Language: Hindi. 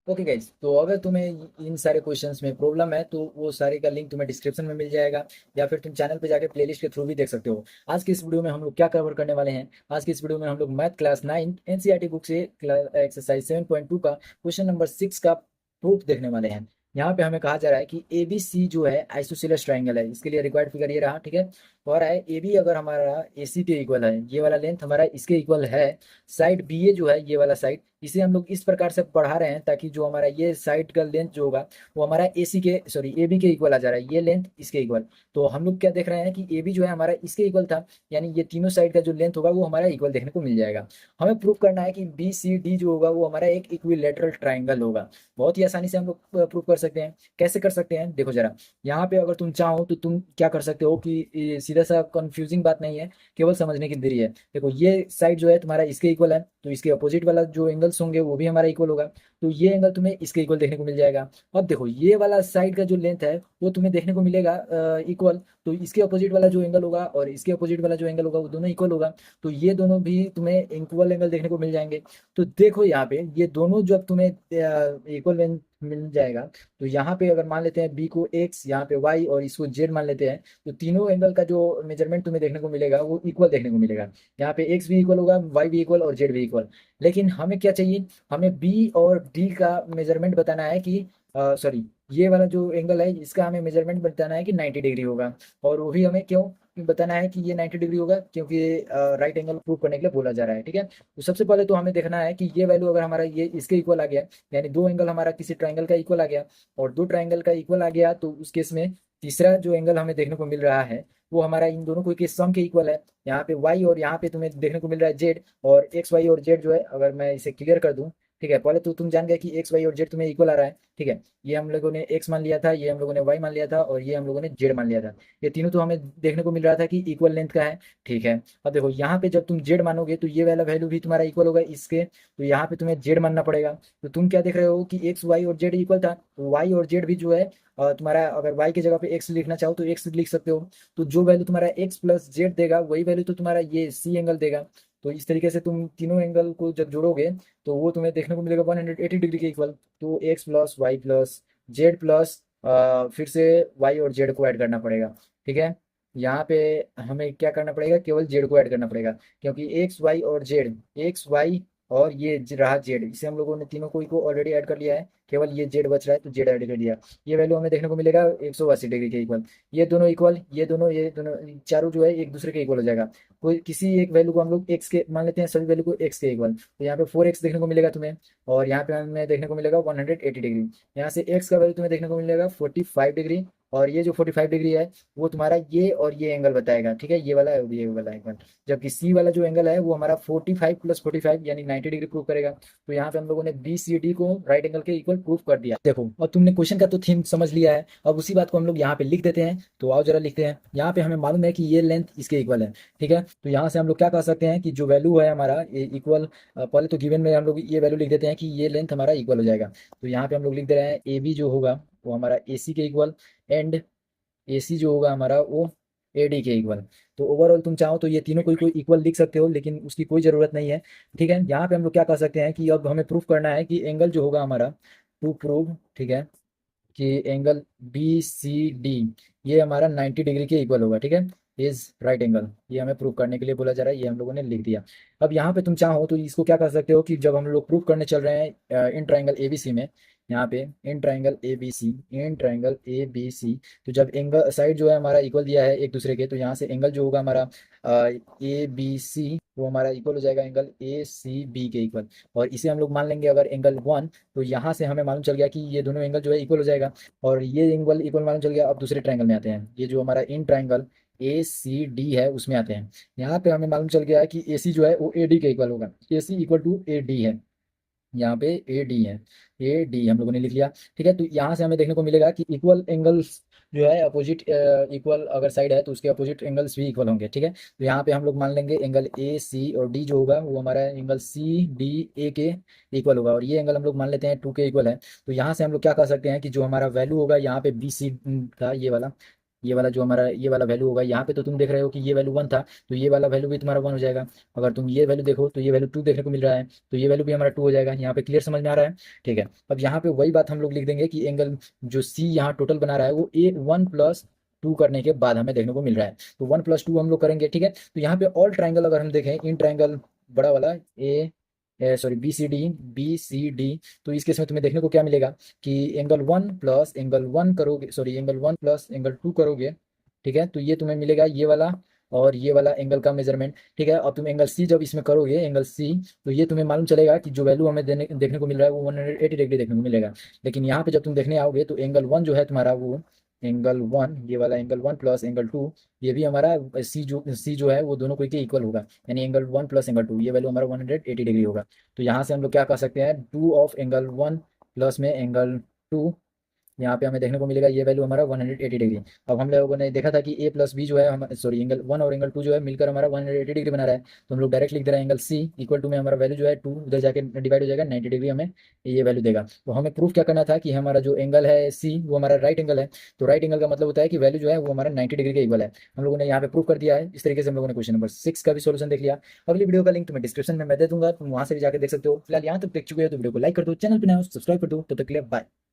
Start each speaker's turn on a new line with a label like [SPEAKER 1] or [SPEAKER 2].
[SPEAKER 1] ओके गाइस, तो अगर तुम्हें इन सारे क्वेश्चंस में प्रॉब्लम है तो वो सारे का लिंक तुम्हें डिस्क्रिप्शन में मिल जाएगा, या फिर तुम चैनल पे जाके प्लेलिस्ट के थ्रू भी देख सकते हो। आज की इस वीडियो में हम लोग क्या कवर करने वाले हैं? आज की इस वीडियो में हम लोग मैथ क्लास 9 एनसीईआरटी बुक से एक्सरसाइज 7.2 का क्वेश्चन नंबर 6 का प्रूफ देखने वाले हैं। यहाँ पे हमें कहा जा रहा है कि ए बी सी जो है आइसोसेलेस ट्राइंगल है, इसके लिए रिक्वायर्ड फिगर ये रहा, ठीक है। और है ए बी अगर हमारा ए सी के इक्वल है, ये वाला लेंथ हमारा इसके इक्वल है, साइड बी ए जो है ये वाला साइड, इसे हम लोग इस प्रकार से बढ़ा रहे हैं ताकि जो हमारा ये साइड का लेंथ जो होगा वो हमारा ए सी के सॉरी ए बी के इक्वल आ जा रहा है, ये लेंथ इसके इक्वल। तो हम लोग क्या देख रहे हैं कि ए बी जो है हमारा इसके इक्वल था, यानी ये तीनों साइड का जो लेंथ होगा वो हमारा इक्वल देखने को मिल जाएगा। हमें प्रूव करना है कि बी सी डी जो होगा वो हमारा एक इक्विलेटरल ट्राइंगल होगा। बहुत ही आसानी से हम लोग प्रूव कर सकते हैं। कैसे कर सकते हैं देखो जरा। यहाँ पे अगर तुम चाहो तो तुम क्या कर सकते हो कि ये सीधा सा कंफ्यूजिंग बात नहीं है, केवल समझने की देरी है। देखो ये साइड जो है तुम्हारा इसके इक्वल है, तो इसके अपोजिट वाला जो एंगल्स होंगे वो भी हमारा इक्वल होगा। तो ये एंगल तुम्हें इसके इक्वल देखने को मिल जाएगा। अब देखो ये वाला साइड का जो लेंथ है वो तुम्हें देखने को मिलेगा इक्वल, तो इसके अपोजिट वाला जो एंगल होगा और इसके अपोजिट वाला जो एंगल होगा वो दोनों इक्वल होगा। तो ये दोनों भी तुम्हें इक्वल एंगल देखने को मिल जाएंगे। तो देखो यहाँ पे ये दोनों जब तुम्हें इक्वल लेंथ मिल जाएगा, तो यहाँ पे अगर मान लेते हैं बी को एक्स, यहाँ पे वाई और इसको जेड मान लेते हैं, तो तीनों एंगल का जो मेजरमेंट तुम्हें देखने को मिलेगा वो इक्वल देखने को मिलेगा। यहाँ पे एक्स भी इक्वल होगा, वाई भी इक्वल और जेड भी इक्वल। लेकिन हमें क्या चाहिए, हमें बी और डी का मेजरमेंट बताना है कि सॉरी, ये वाला जो एंगल है इसका हमें मेजरमेंट बताना है कि 90 डिग्री होगा। और वो भी हमें क्यों बताना है कि ये 90 डिग्री होगा, क्योंकि राइट एंगल प्रूव करने के लिए बोला जा रहा है, ठीक है। तो सबसे पहले तो हमें देखना है कि ये वैल्यू अगर हमारा ये इसके इक्वल आ गया, यानी दो एंगल हमारा किसी ट्राइंगल का इक्वल आ गया और दो ट्राइंगल का इक्वल आ गया, तो उस केस में तीसरा जो एंगल हमें देखने को मिल रहा है वो हमारा इन दोनों को के सम के इक्वल है। यहाँ पे y और यहाँ पे तुम्हें देखने को मिल रहा है z, और x y और z जो है, अगर मैं इसे क्लियर कर दूं, ठीक है। पहले तो तुम जान गए कि x y और z तुम्हें इक्वल आ रहा है, ठीक है। ये हम लोगों ने x मान लिया था, ये हम लोगों ने y मान लिया था, और ये हम लोगों ने z मान लिया था। ये तीनों तो हमें देखने को मिल रहा था कि इक्वल लेंथ का है, ठीक है। अब देखो यहाँ पे जब तुम z मानोगे तो ये वाला वैल्यू भी तुम्हारा इक्वल होगा इसके, तो यहाँ पे तुम्हें z मानना पड़ेगा। तो तुम क्या देख रहे हो कि x y और z इक्वल था, तो y और z भी जो है तुम्हारा, अगर y की जगह पे x लिखना चाहो तो x लिख सकते हो। तो जो वैल्यू तुम्हारा x प्लस जेड देगा वही वैल्यू तो तुम्हारा ये सी एंगल देगा। तो इस तरीके से तुम तीनों एंगल को जब जोड़ोगे तो वो तुम्हें देखने को मिलेगा 180 डिग्री के इक्वल। तो X plus Y plus Z plus फिर से वाई और जेड को ऐड करना पड़ेगा, ठीक है। यहाँ पे हमें क्या करना पड़ेगा, केवल जेड को ऐड करना पड़ेगा, क्योंकि एक्स वाई और जेड, एक्स वाई और ये रहा जेड, इसे हम लोगों ने तीनों को ऑलरेडी ऐड कर लिया है, केवल ये जेड बच रहा है तो जेड ऐड कर दिया। ये वैल्यू हमें देखने को मिलेगा 180 डिग्री के इक्वल। ये दोनों इक्वल, ये दोनों चारों जो है एक दूसरे के इक्वल हो जाएगा। कोई किसी एक वैल्यू को हम लोग एक्स के मान लेते हैं, सभी वैल्यू को एक्स के इक्वल, तो यहाँ पे 4x देखने को मिलेगा तुम्हें, और यहाँ पे हमें देखने को मिलेगा 180 डिग्री। यहाँ से एक्स का वैल्यू तुम्हें देखने को मिलेगा 45 डिग्री, और ये जो 45 डिग्री है वो तुम्हारा ये और ये एंगल बताएगा, ठीक है, ये वाला और ये वाला एंगल। जबकि सी वाला जो एंगल है वो हमारा 45 प्लस 45 यानी 90 डिग्री प्रूव करेगा। तो यहाँ पे हम लोगों ने बी सी डी को राइट एंगल के इक्वल प्रूव कर दिया। देखो अब तुमने क्वेश्चन का तो थीम समझ लिया है, अब उसी बात को हम लोग यहाँ पे लिख देते हैं। तो आओ जरा लिखते हैं। यहाँ पे हमें मालूम है कि ये लेंथ इसके इक्वल है, ठीक है। तो यहाँ से हम लोग क्या कह सकते हैं कि जो वैल्यू है हमारा ये इक्वल, पहले तो गिवन में हम लोग ये वैल्यू लिख देते हैं कि ये लेंथ हमारा इक्वल हो जाएगा। तो यहाँ पे हम लोग लिख दे रहे हैं ए बी जो होगा वो हमारा ए सी के इक्वल, एंड ए सी जो होगा हमारा वो ए डी के इक्वल। तो ओवरऑल तुम चाहो तो ये तीनों कोई इक्वल लिख सकते हो, लेकिन उसकी कोई ज़रूरत नहीं है, ठीक है। यहाँ पे हम लोग क्या कर सकते हैं कि अब हमें प्रूफ करना है कि एंगल जो होगा हमारा, टू प्रूव, ठीक है, कि एंगल बी सी डी ये हमारा 90 डिग्री के इक्वल होगा, ठीक है, इज राइट एंगल। ये हमें प्रूव करने के लिए बोला जा रहा है, ये हम लोगों ने लिख दिया। अब यहाँ पे तुम चाहो तो इसको क्या कर सकते हो कि जब हम लोग प्रूव करने चल रहे हैं इन ट्राइंगल ए बी सी में, यहाँ पे in triangle A B C, in triangle A B C, तो जब एंगल साइड जो है हमारा इक्वल दिया है एक दूसरे के, तो यहाँ से एंगल जो होगा हमारा ए बी सी वो हमारा इक्वल हो जाएगा एंगल ए सी बी के इक्वल। और इसे हम लोग मान लेंगे अगर एंगल 1, तो यहाँ से हमें मालूम चल गया कि ये दोनों एंगल जो है इक्वल हो जाएगा। और ये एंगल इक्वल मालूम चल गया। अब दूसरे ट्रायंगल में आते हैं, ये जो हमारा in triangle A C D है उसमें आते हैं। यहाँ पे हमें मालूम चल गया है कि ए सी जो है वो ए डी के इक्वल होगा, ए सी इक्वल टू ए डी है, यहाँ पे ए डी है, ए डी हम लोगों ने लिख लिया, ठीक है। तो यहाँ से हमें देखने को मिलेगा कि इक्वल एंगल्स जो है अपोजिट, इक्वल अगर साइड है तो उसके अपोजिट एंगल्स भी इक्वल होंगे, ठीक है। तो यहाँ पे हम लोग मान लेंगे एंगल ए सी और डी जो होगा वो हमारा एंगल सी डी ए के इक्वल होगा, और ये एंगल हम लोग मान लेते हैं 2 के इक्वल है। तो यहाँ से हम लोग क्या कर सकते हैं कि जो हमारा वैल्यू होगा यहाँ पे बी सी का ये वाला, ये वाला जो हमारा ये वाला वैल्यू होगा, यहाँ पे तो तुम देख रहे हो कि ये वैल्यू 1 था, तो ये वाला वैल्यू भी तुम्हारा 1 हो जाएगा। अगर तुम ये वैल्यू देखो तो ये वैल्यू 2 देखने को मिल रहा है, तो ये वैल्यू भी हमारा 2 हो जाएगा। यहाँ पे क्लियर समझ में आ रहा है? ठीक है, अब यहाँ पे वही बात हम लोग लिख देंगे कि एंगल जो सी यहाँ टोटल बना रहा है वो ए 1+2 करने के बाद हमें देखने को मिल रहा है। तो 1+2 हम लोग करेंगे, ठीक है। तो यहाँ पे ऑल ट्राइंगल अगर हम देखें, इन ट्राइंगल बड़ा वाला ए सॉरी बी सी डी, तो इस केस में तुम्हें देखने को क्या मिलेगा कि एंगल 1 प्लस एंगल 1 करोगे, सॉरी एंगल 1 प्लस एंगल 2 करोगे, ठीक है, तो ये तुम्हें मिलेगा ये वाला और ये वाला एंगल का मेजरमेंट, ठीक है। अब तुम एंगल सी जब इसमें करोगे, एंगल सी, तो ये तुम्हें मालूम चलेगा कि जो वैल्यू हमें देखने को मिल रहा है वो 180 डिग्री देखने को मिलेगा। लेकिन यहाँ पे जब तुम देखने आओगे तो एंगल 1 जो है तुम्हारा वो एंगल 1, ये वाला एंगल 1 प्लस एंगल 2, ये भी हमारा सी जो है वो दोनों को के इक्वल होगा, यानी एंगल 1 प्लस एंगल 2, ये वैल्यू हमारा 180 डिग्री होगा। तो यहाँ से हम लोग क्या कर सकते हैं, 2 ऑफ एंगल 1 प्लस में एंगल 2, यहाँ पे हमें देखने को मिलेगा ये वैल्यू हमारा 180 डिग्री। अब हम लोगों ने देखा था कि ए प्लस बी जो है हम सॉरी एंगल 1 और एंगल 2 जो है मिलकर हमारा 180 डिग्री बना रहा है, तो हम लोग डायरेक्ट लिख दे रहे हैं एंगल सी इक्वल टू में हमारा वैल्यू जो है 2 उधर जाके डिवाइड हो जाएगा, 90 डिग्री हमें ये वैल्यू देगा। तो हमें प्रूफ क्या करना था कि हमारा जो एंगल है सी वो हमारा राइट एंगल है, तो राइट एंगल का मतलब होता है कि वैल्यू जो है वो हमारा 90 डिग्री के इक्वल है। हम लोगों ने यहाँ पे प्रूफ कर दिया है। इस तरीके से हम लोगों ने क्वेश्चन नंबर 6 का भी सोल्यूशन देख लिया। अगली वीडियो का लिंक तुम्हें डिस्क्रिप्शन में मैं दे दूंगा, तुम वहाँ से भी जाकर देख सकते हो। फिलहाल यहाँ तक देख चुके हो तो वीडियो को लाइक कर दो, चैनल पर नए हो सब्सक्राइब कर दो। तब तक के लिए बाय।